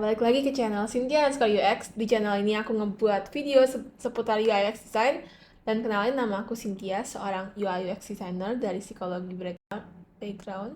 balik lagi ke channel Cynthia _ UX. Di channel ini aku ngebuat video seputar UI UX design. Dan kenalin, nama aku Cynthia, seorang UI UX designer dari psikologi background.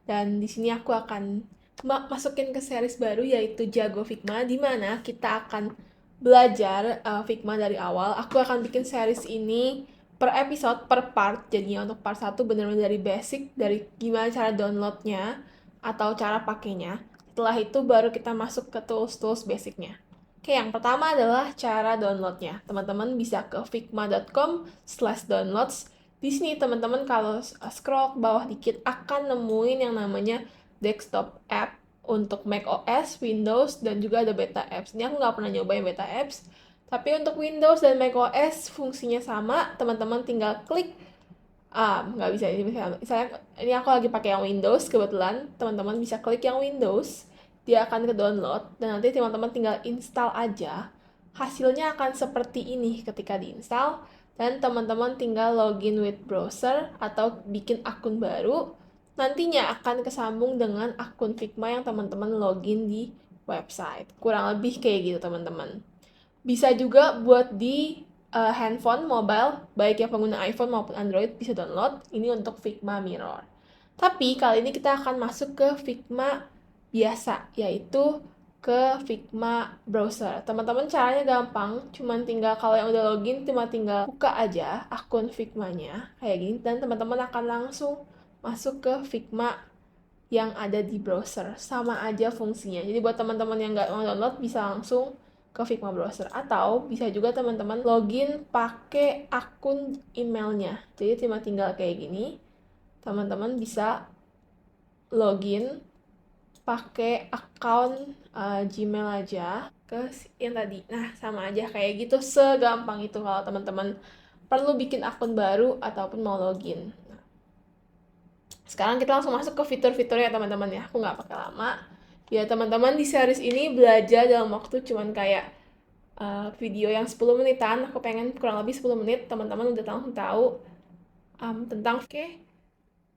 Dan di sini aku akan masukin ke series baru, yaitu Jago Figma, di mana kita akan belajar Figma dari awal. Aku akan bikin series ini per episode, per part. Jadinya untuk part 1 bener-bener dari basic, dari gimana cara downloadnya atau cara pakainya. Setelah itu baru kita masuk ke tools-tools basicnya. Oke, yang pertama adalah cara downloadnya. Teman-teman bisa ke figma.com/downloads. Di sini teman-teman kalau scroll ke bawah dikit akan nemuin yang namanya desktop app untuk Mac OS, Windows, dan juga ada beta apps. Ini aku nggak pernah nyobain beta apps, tapi untuk Windows dan Mac OS fungsinya sama. Teman-teman tinggal klik nggak bisa ini, misalnya ini aku lagi pakai yang Windows kebetulan, teman-teman bisa klik yang Windows, dia akan ke download dan nanti teman-teman tinggal install aja. Hasilnya akan seperti ini ketika diinstal, dan teman-teman tinggal login with browser atau bikin akun baru. Nantinya akan kesambung dengan akun Figma yang teman-teman login di website. Kurang lebih kayak gitu teman-teman. Bisa juga buat di handphone, mobile, baik yang pengguna iPhone maupun Android bisa download. Ini untuk Figma Mirror. Tapi kali ini kita akan masuk ke Figma biasa, yaitu ke Figma browser. Teman-teman caranya gampang, cuman tinggal kalau yang udah login cuma tinggal buka aja akun Figma-nya kayak gini, dan teman-teman akan langsung masuk ke Figma yang ada di browser. Sama aja fungsinya. Jadi buat teman-teman yang nggak mau download bisa langsung ke Figma browser, atau bisa juga teman-teman login pakai akun emailnya. Jadi cuma tinggal kayak gini, teman-teman bisa login pakai akun Gmail aja ke yang tadi. Nah, sama aja kayak gitu, segampang itu kalau teman-teman perlu bikin akun baru ataupun mau login. Sekarang kita langsung masuk ke fitur-fiturnya teman-teman ya. Aku nggak pakai lama. Ya teman-teman, di series ini belajar dalam waktu cuman kayak video yang 10 menitan. Aku pengen kurang lebih 10 menit teman-teman udah langsung tahu tentang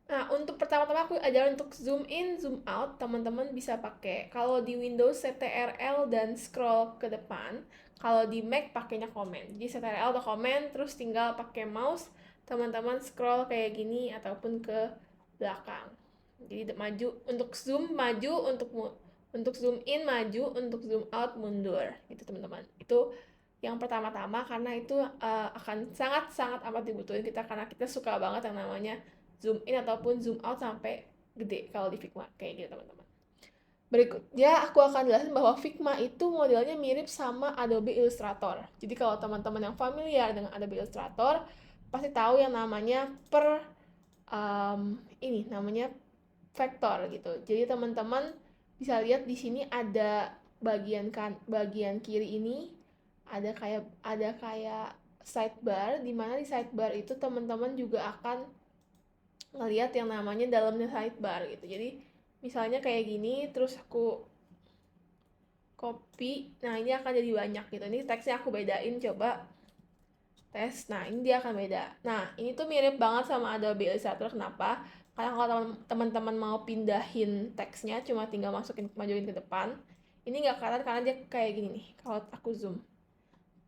Nah, untuk pertama-tama aku ajarin untuk zoom in, zoom out. Teman-teman bisa pakai, kalau di Windows CTRL dan scroll ke depan. Kalau di Mac pakainya command. Jadi CTRL atau command, terus tinggal pakai mouse, teman-teman scroll kayak gini ataupun ke belakang. Jadi maju untuk zoom, maju untuk zoom in, maju untuk zoom out, mundur. Gitu teman-teman. Itu yang pertama-tama, karena itu akan sangat-sangat amat dibutuhin kita, karena kita suka banget yang namanya zoom in ataupun zoom out sampai gede kalau di Figma kayak gitu teman-teman. Berikutnya aku akan jelasin bahwa Figma itu modelnya mirip sama Adobe Illustrator. Jadi kalau teman-teman yang familiar dengan Adobe Illustrator pasti tahu yang namanya ini namanya vektor gitu. Jadi teman-teman bisa lihat di sini ada bagian kiri ini ada kayak sidebar, di mana di sidebar itu teman-teman juga akan ngelihat yang namanya dalamnya sidebar gitu. Jadi misalnya kayak gini, terus aku copy, nah ini akan jadi banyak gitu. Ini teksnya aku bedain, coba tes. Nah ini dia akan beda. Nah ini tuh mirip banget sama Adobe Illustrator. Kenapa? Karena kalau teman-teman mau pindahin teksnya, cuma tinggal majuin ke depan. Ini nggak kelihatan karena dia kayak gini nih. Kalau aku zoom,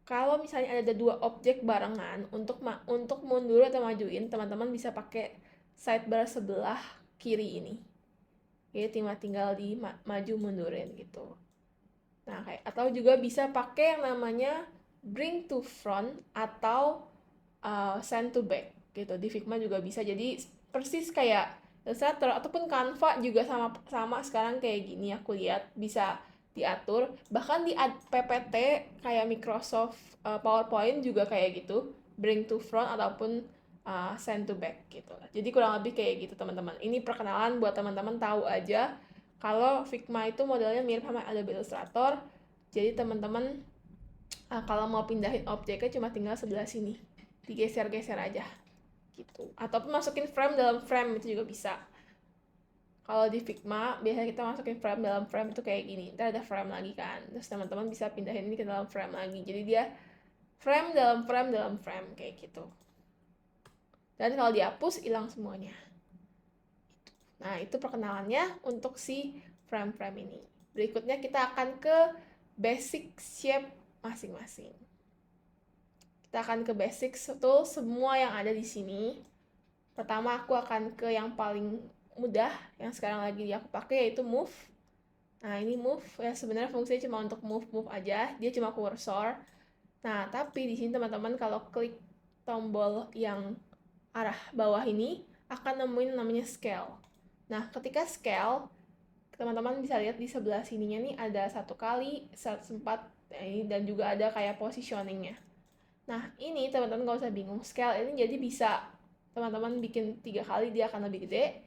kalau misalnya ada dua objek barengan, untuk mundur atau majuin, teman-teman bisa pakai sidebar sebelah kiri ini. Jadi tinggal di maju mundurin gitu. Nah, atau juga bisa pakai yang namanya bring to front atau send to back gitu. Di Figma juga bisa. Jadi persis kayak Illustrator ataupun Canva juga sama sekarang kayak gini, aku lihat bisa diatur. Bahkan di PPT kayak Microsoft PowerPoint juga kayak gitu, bring to front ataupun send to back gitu. Jadi kurang lebih kayak gitu teman-teman. Ini perkenalan buat teman-teman tahu aja kalau Figma itu modelnya mirip sama Adobe Illustrator. Jadi teman-teman kalau mau pindahin objeknya cuma tinggal sebelah sini, digeser-geser aja gitu. Ataupun masukin frame dalam frame itu juga bisa. Kalau di Figma biasanya kita masukin frame dalam frame itu kayak gini. Ntar ada frame lagi kan. Terus teman-teman bisa pindahin ini ke dalam frame lagi. Jadi dia frame dalam frame dalam frame kayak gitu. Dan kalau dihapus hilang semuanya. Nah, itu perkenalannya untuk si frame-frame ini. Berikutnya kita akan ke basic shape masing-masing. Kita akan ke basic tool semua yang ada di sini. Pertama aku akan ke yang paling mudah yang sekarang lagi aku pakai, yaitu move. Nah, ini move ya, sebenarnya fungsinya cuma untuk move aja, dia cuma kursor. Nah, tapi di sini teman-teman kalau klik tombol yang arah bawah ini akan nemuin namanya scale. Nah, ketika scale, teman-teman bisa lihat di sebelah sininya nih ada 1 kali, 1/4 dan juga ada kayak positioningnya. Nah, ini teman-teman nggak usah bingung. Scale ini jadi bisa teman-teman bikin 3 kali, dia akan lebih gede.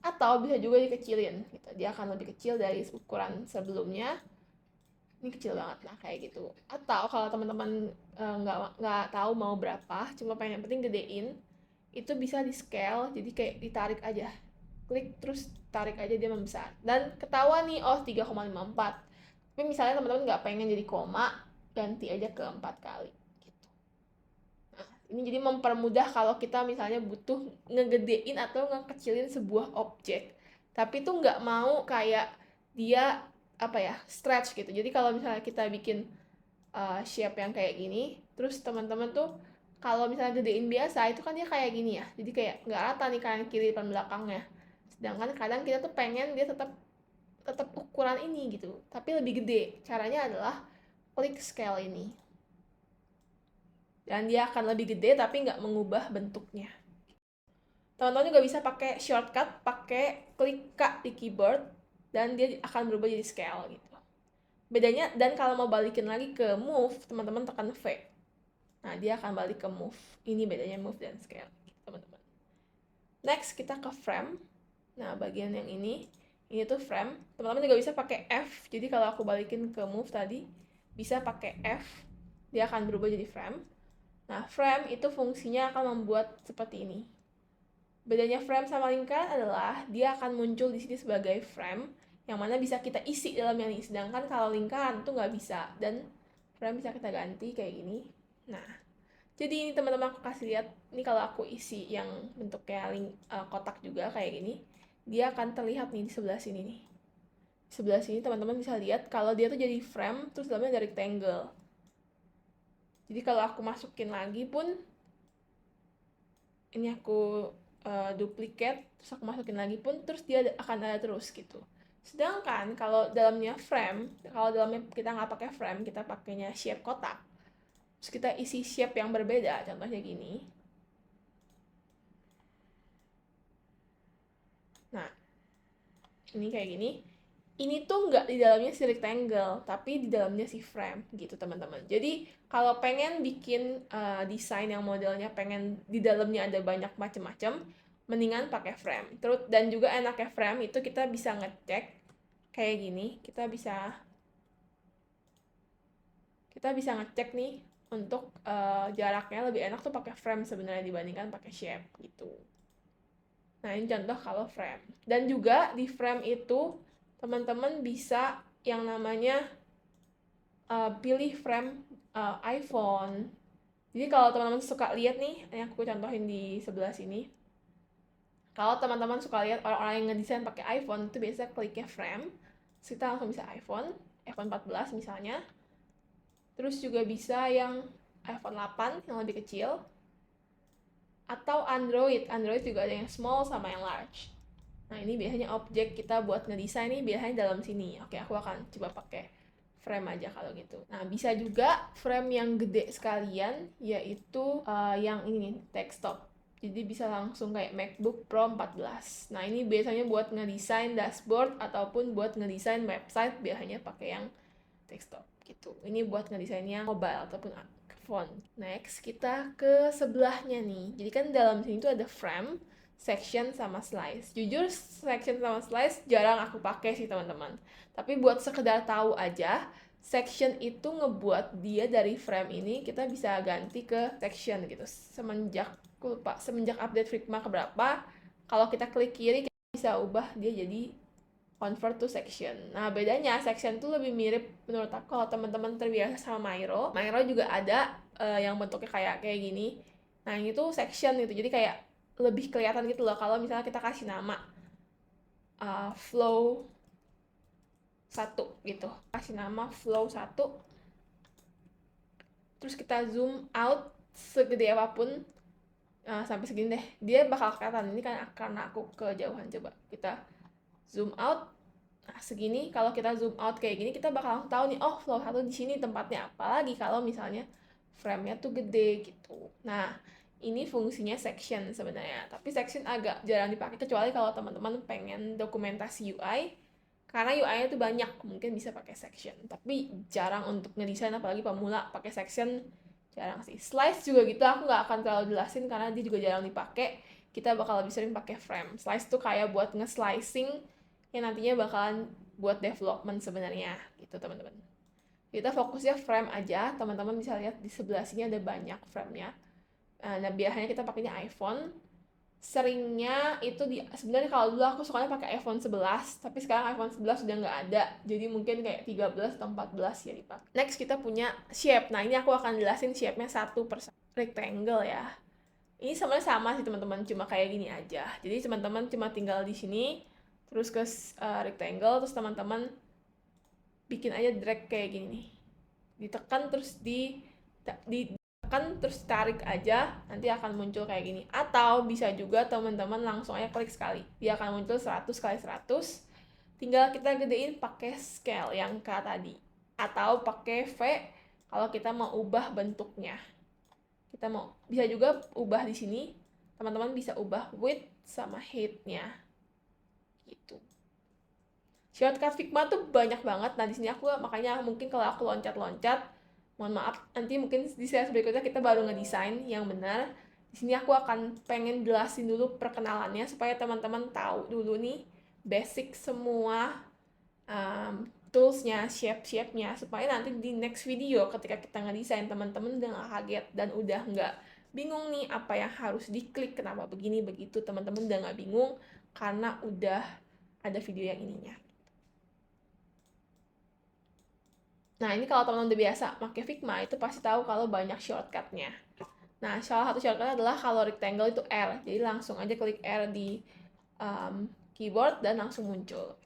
Atau bisa juga dikecilin. Gitu. Dia akan lebih kecil dari ukuran sebelumnya. Ini kecil banget, nah kayak gitu. Atau kalau teman-teman nggak tahu mau berapa, cuma pengen yang penting gedein, itu bisa di scale, jadi kayak ditarik aja. Klik terus tarik aja, dia membesar. Dan ketahuan nih, oh 3,54. Tapi misalnya teman-teman nggak pengen jadi koma, ganti aja ke 4 kali. Ini jadi mempermudah kalau kita misalnya butuh ngegedein atau ngekecilin sebuah objek, tapi tuh nggak mau kayak dia apa ya, stretch gitu. Jadi kalau misalnya kita bikin shape yang kayak gini, terus teman-teman tuh kalau misalnya gedein biasa itu kan dia kayak gini ya, jadi kayak nggak rata nih kanan kiri depan belakangnya. Sedangkan kadang kita tuh pengen dia tetap tetap ukuran ini gitu, tapi lebih gede. Caranya adalah klik scale ini, dan dia akan lebih gede tapi nggak mengubah bentuknya. Teman-teman juga bisa pakai shortcut, pakai klik K di keyboard, dan dia akan berubah jadi scale gitu. Bedanya, dan kalau mau balikin lagi ke move, teman-teman tekan V. Nah, dia akan balik ke move. Ini bedanya move dan scale, teman-teman. Next, kita ke frame. Nah, bagian yang ini tuh frame. Teman-teman juga bisa pakai F. Jadi kalau aku balikin ke move tadi, bisa pakai F. Dia akan berubah jadi frame. Nah, frame itu fungsinya akan membuat seperti ini. Bedanya frame sama lingkaran adalah dia akan muncul di sini sebagai frame, yang mana bisa kita isi dalamnya nih. Sedangkan kalau lingkaran tuh nggak bisa, dan frame bisa kita ganti kayak gini. Nah, jadi ini teman-teman aku kasih lihat, ini kalau aku isi yang bentuknya kotak juga kayak gini, dia akan terlihat nih di sebelah sini nih. Di sebelah sini teman-teman bisa lihat kalau dia tuh jadi frame, terus dalamnya ada rectangle. Jadi kalau aku masukin lagi pun, ini aku duplicate, terus aku masukin lagi pun, terus dia akan ada terus gitu. Sedangkan kalau dalamnya frame, kalau dalamnya kita nggak pakai frame, kita pakainya shape kotak, terus kita isi shape yang berbeda, contohnya gini. Nah, ini kayak gini. Ini tuh nggak di dalamnya si rectangle, tapi di dalamnya si frame gitu teman-teman. Jadi kalau pengen bikin desain yang modelnya pengen di dalamnya ada banyak macam-macam, mendingan pakai frame. Terus dan juga enaknya frame itu kita bisa ngecek kayak gini. Kita bisa ngecek nih untuk jaraknya lebih enak tuh pakai frame sebenarnya dibandingkan pakai shape gitu. Nah, ini contoh kalau frame. Dan juga di frame itu teman-teman bisa yang namanya pilih frame iPhone. Jadi kalau teman-teman suka lihat nih, yang aku contohin di sebelah sini. Kalau teman-teman suka lihat orang-orang yang ngedesain pakai iPhone, itu biasa kliknya frame. Terus kita langsung bisa iPhone 14 misalnya. Terus juga bisa yang iPhone 8 yang lebih kecil. Atau Android juga ada yang small sama yang large. Nah, ini biasanya objek kita buat ngedesain nih biasanya dalam sini. Oke, aku akan coba pakai frame aja kalau gitu. Nah, bisa juga frame yang gede sekalian, yaitu yang ini nih, desktop. Jadi bisa langsung kayak MacBook Pro 14. Nah, ini biasanya buat ngedesain dashboard ataupun buat ngedesain website, biasanya pakai yang desktop gitu. Ini buat ngedesainnya mobile ataupun phone. Next, kita ke sebelahnya nih. Jadi kan dalam sini tuh ada frame, section sama slice. Jujur section sama slice jarang aku pakai sih teman-teman. Tapi buat sekedar tahu aja, section itu ngebuat dia dari frame ini kita bisa ganti ke section gitu. Semenjak update Figma keberapa, kalau kita klik kiri kita bisa ubah dia jadi convert to section. Nah, bedanya section tuh lebih mirip menurut aku kalau teman-teman terbiasa sama Miro. Miro juga ada yang bentuknya kayak gini. Nah, ini tuh section gitu. Jadi kayak lebih kelihatan gitu loh kalau misalnya kita kasih nama flow 1 gitu, kasih nama flow 1, terus kita zoom out segede apapun. Sampai segini deh, dia bakal kelihatan. Ini kan karena aku kejauhan, coba kita zoom out. Nah, segini, kalau kita zoom out kayak gini, kita bakal langsung tahu nih, oh flow 1 di sini tempatnya. Apalagi kalau misalnya frame-nya tuh gede gitu. Nah, ini fungsinya section sebenarnya. Tapi section agak jarang dipakai, kecuali kalau teman-teman pengen dokumentasi UI. Karena UI-nya tuh banyak, mungkin bisa pakai section. Tapi jarang untuk ngedesain, apalagi pemula pakai section, jarang sih. Slice juga gitu, aku nggak akan terlalu jelasin karena dia juga jarang dipakai. Kita bakal lebih sering pakai frame. Slice tuh kayak buat nge-slicing yang nantinya bakalan buat development sebenarnya gitu teman-teman. Kita fokusnya frame aja, teman-teman bisa lihat di sebelah sini ada banyak frame-nya. Nah, biasanya kita pakainya iPhone. Seringnya itu sebenarnya kalau dulu aku sukanya pakai iPhone 11, tapi sekarang iPhone 11 sudah nggak ada. Jadi mungkin kayak 13 atau 14 ya dipakai. Next kita punya shape. Nah, ini aku akan jelasin shape-nya satu persatu. Rectangle ya. Ini sebenarnya sama sih teman-teman, cuma kayak gini aja. Jadi teman-teman cuma tinggal di sini, terus ke rectangle, terus teman-teman bikin aja drag kayak gini nih. Ditekan terus ditekan terus tarik aja, nanti akan muncul kayak gini. Atau bisa juga teman-teman langsung aja klik sekali. Dia akan muncul 100 kali 100. Tinggal kita gedein pakai scale yang kayak tadi. Atau pakai V kalau kita mau ubah bentuknya. Kita mau bisa juga ubah di sini. Teman-teman bisa ubah width sama height-nya. Gitu. Shortcut Figma tuh banyak banget. Nah, di sini aku makanya mungkin kalau aku loncat-loncat, mohon maaf, nanti mungkin di sesi berikutnya kita baru ngedesain yang benar. Di sini aku akan pengen jelasin dulu perkenalannya supaya teman-teman tahu dulu nih basic semua toolsnya, shape-nya, supaya nanti di next video ketika kita ngedesain teman-teman udah nggak kaget dan udah nggak bingung nih apa yang harus diklik, kenapa begini begitu, teman-teman udah nggak bingung karena udah ada video yang ininya. Nah, ini kalau teman-teman udah biasa pakai Figma, itu pasti tahu kalau banyak shortcutnya. Nah, salah satu shortcut adalah kalau rectangle itu R. Jadi langsung aja klik R di keyboard dan langsung muncul.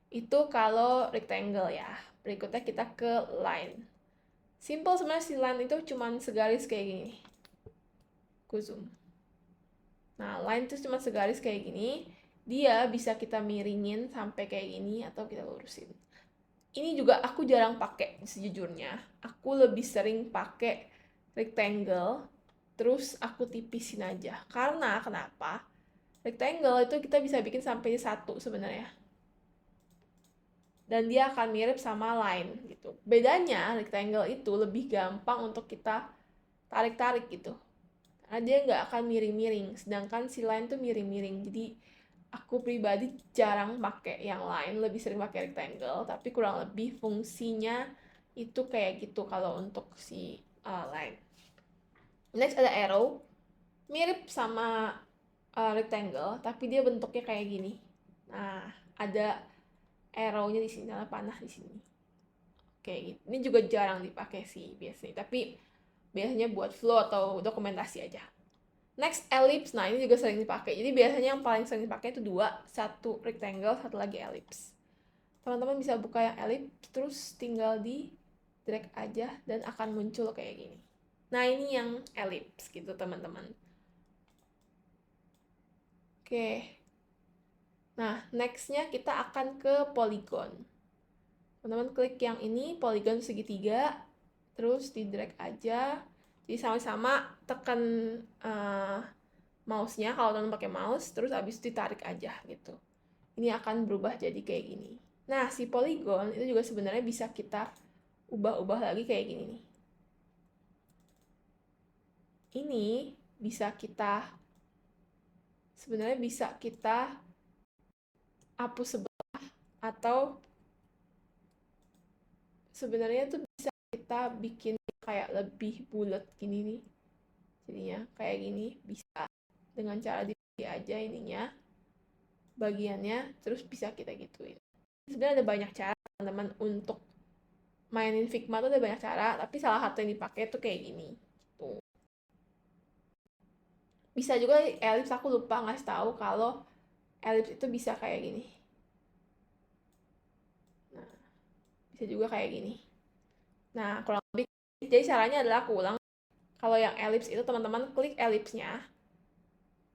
Itu kalau rectangle ya. Berikutnya kita ke line. Simple sebenarnya si line itu cuma segaris kayak gini. Aku zoom. Nah, line itu cuma segaris kayak gini. Dia bisa kita miringin sampai kayak gini atau kita lurusin. Ini juga aku jarang pakai sejujurnya. Aku lebih sering pakai rectangle, terus aku tipisin aja. Karena kenapa? Rectangle itu kita bisa bikin sampai 1 sebenarnya. Dan dia akan mirip sama line gitu. Bedanya rectangle itu lebih gampang untuk kita tarik-tarik gitu. Karena dia nggak akan miring-miring. Sedangkan si line tuh miring-miring. Jadi aku pribadi jarang pakai yang lain, lebih sering pakai rectangle, tapi kurang lebih fungsinya itu kayak gitu kalau untuk si line. Next ada arrow, mirip sama rectangle, tapi dia bentuknya kayak gini. Nah, ada arrow-nya di sini, ada panah di sini. Kayak gitu. Ini juga jarang dipakai sih biasanya, tapi biasanya buat flow atau dokumentasi aja. Next, ellipse. Nah, ini juga sering dipakai. Jadi biasanya yang paling sering dipakai itu dua, satu rectangle, satu lagi ellipse. Teman-teman bisa buka yang ellipse, terus tinggal di drag aja dan akan muncul kayak gini. Nah, ini yang ellipse gitu, teman-teman. Oke. Nah, nextnya kita akan ke polygon. Teman-teman klik yang ini, polygon segitiga, terus di drag aja. Jadi sama-sama tekan mouse-nya kalau teman pakai mouse, terus habis ditarik aja gitu. Ini akan berubah jadi kayak gini. Nah, si polygon itu juga sebenarnya bisa kita ubah-ubah lagi kayak gini nih. Ini bisa kita sebenarnya bisa kita hapus sebelah atau sebenarnya tuh bisa kita bikin kayak lebih bulat gini nih. Jadinya kayak gini bisa dengan cara di aja ininya bagiannya, terus bisa kita gituin. Sebenarnya ada banyak cara teman-teman untuk mainin Figma tuh, ada banyak cara, tapi salah satu yang dipakai tuh kayak gini. Tuh. Bisa juga ellipse, aku lupa ngasih tahu kalau ellipse itu bisa kayak gini. bisa juga kayak gini. Nah, kurang lebih, jadi caranya adalah aku ulang. Kalau yang ellipse itu teman-teman klik ellipse-nya,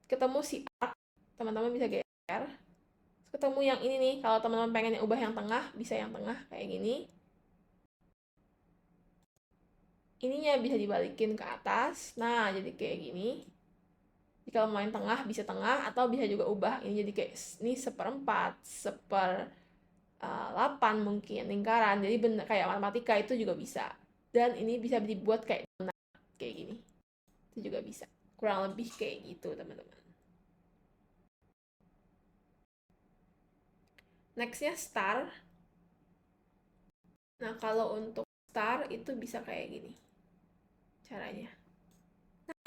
ketemu si arc, teman-teman bisa geser. Ketemu yang ini nih, kalau teman-teman pengen ubah yang tengah, bisa yang tengah kayak gini. Ininya bisa dibalikin ke atas, nah jadi kayak gini. Jadi kalau main tengah bisa tengah, atau bisa juga ubah ini jadi kayak ini 1/4, 1/8 mungkin lingkaran. Jadi bener kayak matematika itu juga bisa. Dan ini bisa dibuat kayak donat kayak gini. Itu juga bisa. Kurang lebih kayak gitu, teman-teman. Nextnya star. Nah, kalau untuk star itu bisa kayak gini caranya.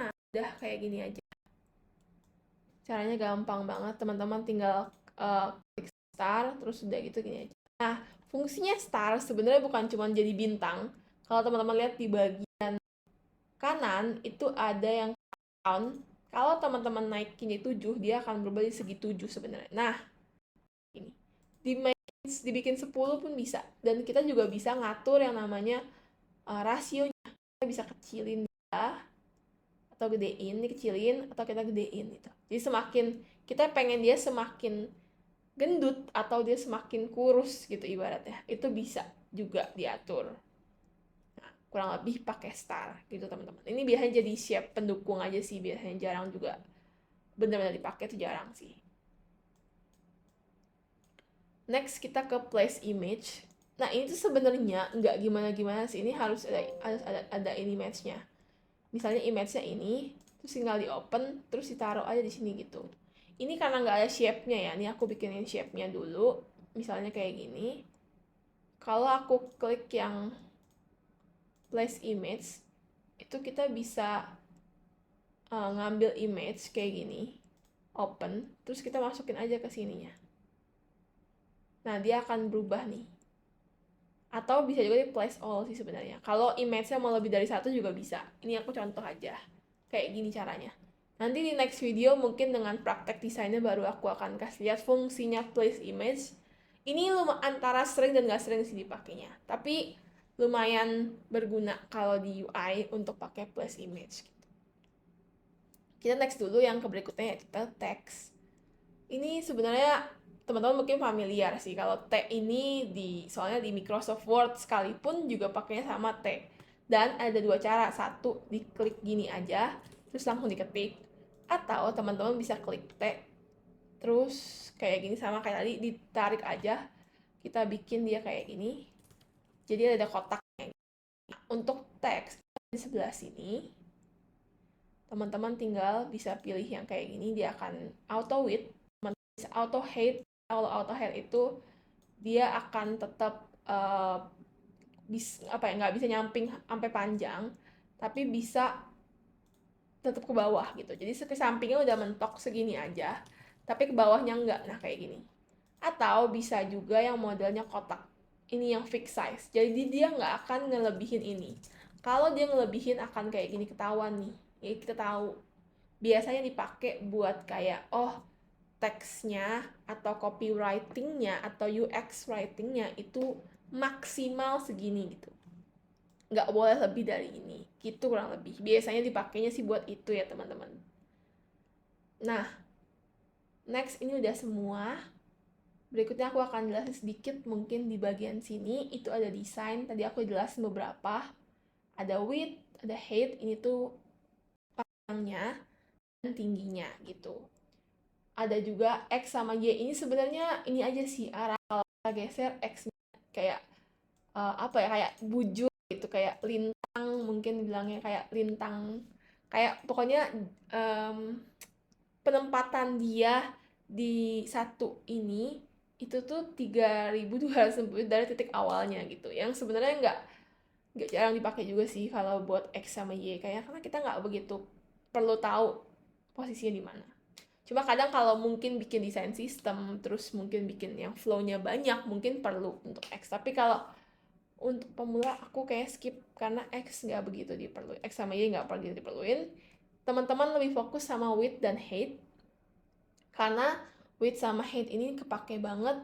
Nah, udah kayak gini aja. Caranya gampang banget, teman-teman tinggal klik star, terus udah gitu gini aja. Nah, fungsinya star sebenarnya bukan cuma jadi bintang. Kalau teman-teman lihat di bagian kanan, itu ada yang count. Kalau teman-teman naikin jadi 7, dia akan berubah jadi segi 7 sebenarnya. Nah, ini. Dibikin 10 pun bisa. Dan kita juga bisa ngatur yang namanya rasionya. Kita bisa kecilin dia, atau gedein, dikecilin, atau kita gedein gitu. Jadi semakin kita pengen dia semakin gendut atau dia semakin kurus gitu ibaratnya, itu bisa juga diatur. Nah, kurang lebih pakai star gitu teman-teman. Ini biasanya jadi shape pendukung aja sih, biasanya jarang juga benar-benar dipakai, itu jarang sih. Next kita ke place image. Nah ini tuh sebenarnya nggak gimana-gimana sih, ini harus ada ini image-nya. Misalnya image-nya ini, terus tinggal di open, terus ditaruh aja di sini gitu. Ini karena nggak ada shape-nya ya, ini aku bikinin shape-nya dulu, misalnya kayak gini. Kalau aku klik yang place image, itu kita bisa ngambil image kayak gini, open, terus kita masukin aja ke sininya. Nah, dia akan berubah nih. Atau bisa juga di place all sih sebenarnya. Kalau image-nya mau lebih dari satu juga bisa. Ini aku contoh aja. Kayak gini caranya. Nanti di next video mungkin dengan praktek desainnya baru aku akan kasih lihat fungsinya place image. Ini antara sering dan gak sering sih dipakainya. Tapi lumayan berguna kalau di UI untuk pakai place image. Kita next dulu yang ke berikutnya yaitu text. Ini sebenarnya teman-teman mungkin familiar sih kalau T ini soalnya di Microsoft Word sekalipun juga pakainya sama T. Dan ada dua cara, satu diklik gini aja terus langsung diketik, atau teman-teman bisa klik T terus kayak gini sama kayak tadi ditarik aja, kita bikin dia kayak gini. Jadi ada kotaknya. Untuk teks di sebelah sini teman-teman tinggal bisa pilih yang kayak gini, dia akan auto width, auto height. Kalau auto height itu dia akan tetap nggak bisa nyamping sampai panjang, tapi bisa tetap ke bawah gitu. Jadi ke sampingnya udah mentok segini aja, tapi ke bawahnya enggak. Nah kayak gini. Atau bisa juga yang modelnya kotak. Ini yang fixed size. Jadi dia nggak akan ngelebihin ini. Kalau dia ngelebihin akan kayak gini, ketahuan nih. Jadi kita tahu. Biasanya dipakai buat kayak teksnya atau copywritingnya atau UX writingnya itu maksimal segini gitu, nggak boleh lebih dari ini gitu, kurang lebih biasanya dipakainya sih buat itu ya teman-teman. Nah, next ini udah semua. Berikutnya aku akan jelasin sedikit mungkin di bagian sini itu ada desain, tadi aku jelasin beberapa, ada width, ada height, ini tuh panjangnya dan tingginya gitu. Ada juga X sama Y, ini sebenarnya ini aja sih arah, kalau kita geser X kayak apa ya, kayak bujur gitu, kayak lintang mungkin bilangnya, kayak lintang, kayak pokoknya penempatan dia di satu ini itu tuh 3290 dari titik awalnya gitu, yang sebenarnya nggak jarang dipakai juga sih kalau buat X sama Y, kayaknya karena kita nggak begitu perlu tahu posisinya di mana. Cuma kadang kalau mungkin bikin desain sistem, terus mungkin bikin yang flow-nya banyak, mungkin perlu untuk X. Tapi kalau untuk pemula, aku kayak skip, karena X nggak begitu diperluin. X sama Y nggak perlu diperluin. Teman-teman lebih fokus sama width dan height. Karena width sama height ini kepake banget.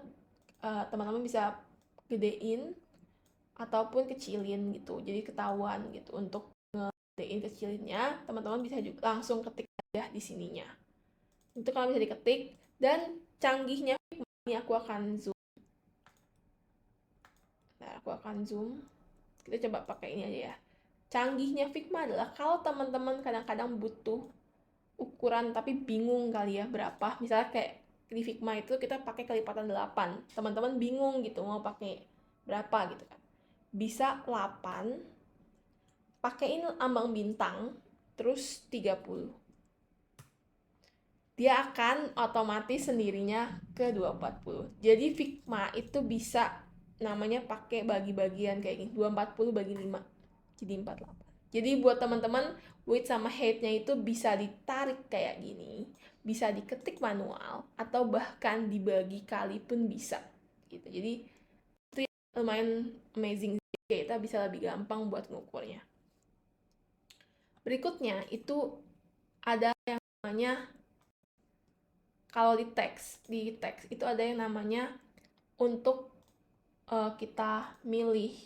Teman-teman bisa gedein, ataupun kecilin gitu, jadi ketahuan gitu. Untuk ngedein kecilinnya, teman-teman bisa juga langsung ketik aja di sininya. Itu kalau bisa diketik. Dan canggihnya ini aku akan zoom. Nah, aku akan zoom. Kita coba pakai ini aja ya. Canggihnya Figma adalah kalau teman-teman kadang-kadang butuh ukuran tapi bingung kali ya berapa. Misalnya kayak di Figma itu kita pakai kelipatan 8. Teman-teman bingung gitu mau pakai berapa gitu kan. Bisa 8, pakaiin ambang bintang, terus 30. Dia akan otomatis sendirinya ke 240. Jadi Figma itu bisa namanya pakai bagi-bagian kayak gini, 240 bagi 5. Jadi 48. Jadi buat teman-teman, width sama height-nya itu bisa ditarik kayak gini, bisa diketik manual, atau bahkan dibagi kali pun bisa. Gitu. Jadi itu lumayan amazing, kita bisa lebih gampang buat ngukurnya. Berikutnya itu ada yang namanya, kalau di teks itu ada yang namanya untuk kita milih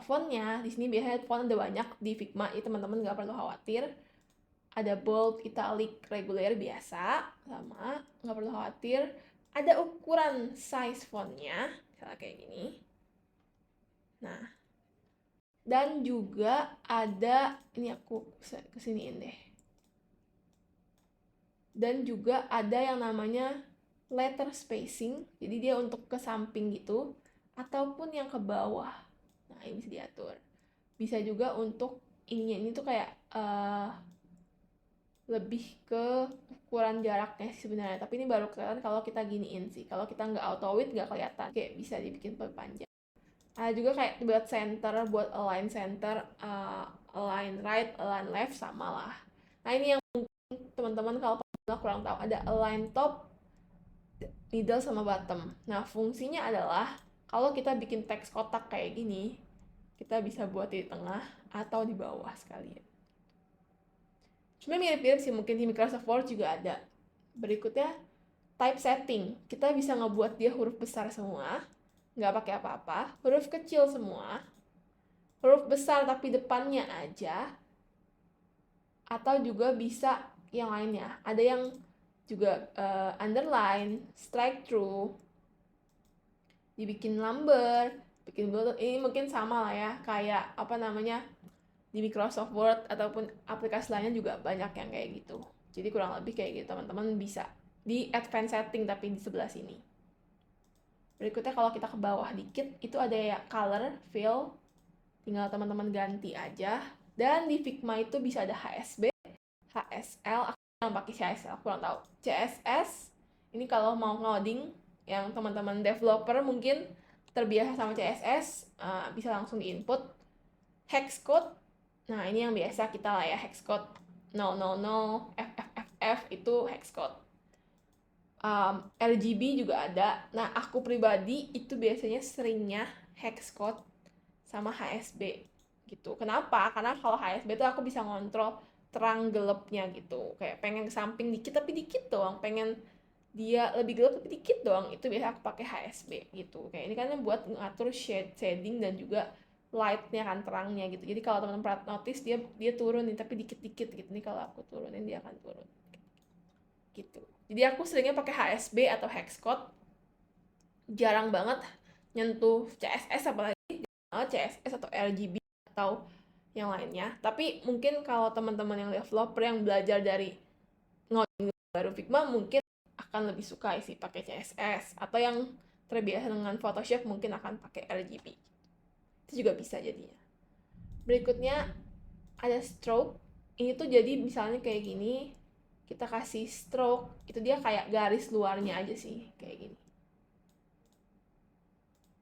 fontnya. Di sini biasanya font ada banyak di Figma, itu teman-teman nggak perlu khawatir. Ada bold, italic, regular biasa, sama, nggak perlu khawatir. Ada ukuran size fontnya, misalnya kayak gini. Nah, dan juga ada, ini aku kesiniin deh. Dan juga ada yang namanya letter spacing, jadi dia untuk ke samping gitu, ataupun yang ke bawah. Nah, ini bisa diatur. Bisa juga untuk ini tuh kayak lebih ke ukuran jaraknya sih sebenarnya, tapi ini baru kelihatan kalau kita giniin sih. Kalau kita nggak auto width nggak kelihatan, kayak bisa dibikin lebih panjang. Ada juga kayak buat center, buat align center, align right, align left, sama lah. Nah, ini yang mungkin teman-teman kalau kurang tahu, ada align top, middle, sama bottom. Nah, fungsinya adalah kalau kita bikin teks kotak kayak gini, kita bisa buat di tengah atau di bawah sekalian. Cuma mirip-mirip sih, mungkin di Microsoft Word juga ada. Berikutnya, typesetting. Kita bisa ngebuat dia huruf besar semua, nggak pakai apa-apa, huruf kecil semua, huruf besar tapi depannya aja, atau juga bisa yang lainnya. Ada yang juga underline, strike through, dibikin lumber, bikin bold. Ini mungkin sama lah ya, kayak apa namanya, di Microsoft Word ataupun aplikasi lainnya juga banyak yang kayak gitu. Jadi kurang lebih kayak gitu, teman-teman bisa di advanced setting tapi di sebelah sini. Berikutnya kalau kita ke bawah dikit, itu ada ya color, fill, tinggal teman-teman ganti aja. Dan di Figma itu bisa ada HSB, HSL, aku yang pakai HSL, kurang tahu. CSS, ini kalau mau ngoding, yang teman-teman developer mungkin terbiasa sama CSS, bisa langsung di input. Hex code, nah ini yang biasa kita lah ya, hex code 000, FFFF itu hex code. RGB juga ada. Nah, aku pribadi itu biasanya seringnya hex code sama HSB gitu. Kenapa? Karena kalau HSB itu aku bisa ngontrol terang gelapnya gitu. Kayak pengen ke samping dikit tapi dikit doang, pengen dia lebih gelap tapi dikit doang, itu biasa aku pakai HSB gitu. Kayak ini kan buat ngatur shading dan juga lightnya kan, terangnya gitu. Jadi kalau teman-teman notice dia turun nih tapi dikit-dikit gitu. Nih kalau aku turunin dia akan turun gitu. Jadi aku seringnya pakai HSB atau hex code. Jarang banget nyentuh CSS, apalagi CSS atau RGB atau yang lainnya. Tapi mungkin kalau teman-teman yang developer yang belajar dari ngoding baru Figma mungkin akan lebih suka sih pakai CSS, atau yang terbiasa dengan Photoshop mungkin akan pakai RGB. Itu juga bisa jadinya. Berikutnya ada stroke. Ini tuh jadi misalnya kayak gini, kita kasih stroke, itu dia kayak garis luarnya aja sih, kayak gini.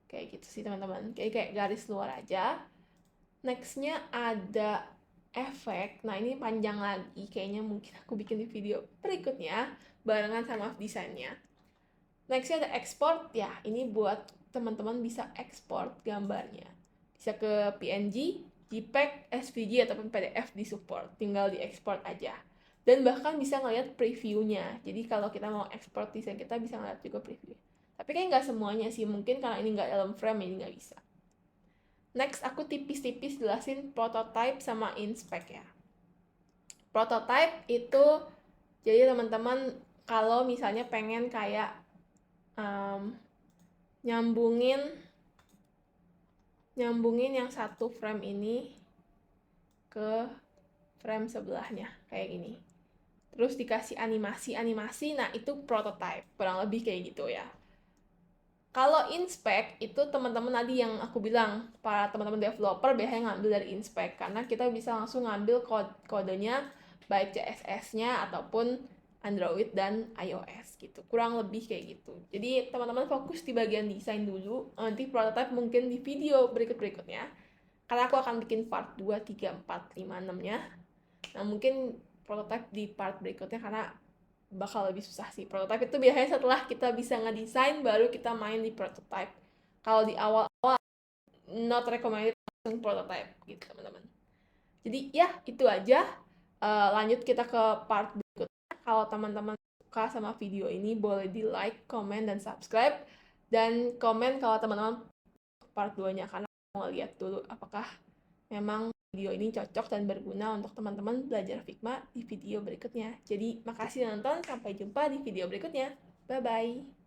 Kayak gitu sih teman-teman, kayak garis luar aja. Nextnya ada efek. Nah, ini panjang lagi, kayaknya mungkin aku bikin di video berikutnya barengan sama desainnya. Nextnya ada export. Ya, ini buat teman-teman bisa export gambarnya. Bisa ke PNG, JPEG, SVG, ataupun PDF di support. Tinggal di export aja. Dan bahkan bisa ngeliat previewnya. Jadi kalau kita mau export desain kita bisa ngeliat juga preview. Tapi kayak nggak semuanya sih. Mungkin karena ini nggak dalam frame, ini nggak bisa. Next, aku tipis-tipis jelasin prototype sama inspect ya. Prototype itu jadi teman-teman kalau misalnya pengen kayak nyambungin yang satu frame ini ke frame sebelahnya kayak gini. Terus dikasih animasi, nah itu prototype, kurang lebih kayak gitu ya. Kalau inspect itu teman-teman tadi yang aku bilang, para teman-teman developer biasanya ngambil dari inspect karena kita bisa langsung ngambil kodenya baik CSS-nya ataupun Android dan iOS gitu. Kurang lebih kayak gitu. Jadi teman-teman fokus di bagian desain dulu, nanti prototype mungkin di video berikut-berikutnya. Karena aku akan bikin part 2, 3, 4, 5, 6-nya. Nah, mungkin prototype di part berikutnya karena bakal lebih susah sih. Prototype itu biasanya setelah kita bisa ngedesain baru kita main di prototype. Kalau di awal-awal not recommended langsung prototype gitu teman-teman. Jadi ya itu aja. Lanjut kita ke part berikutnya. Kalau teman-teman suka sama video ini boleh di like, comment, dan subscribe. Dan komen kalau teman-teman part 2-nya karena mau lihat dulu apakah memang video ini cocok dan berguna untuk teman-teman belajar Figma di video berikutnya. Jadi, makasih nonton, sampai jumpa di video berikutnya. Bye-bye.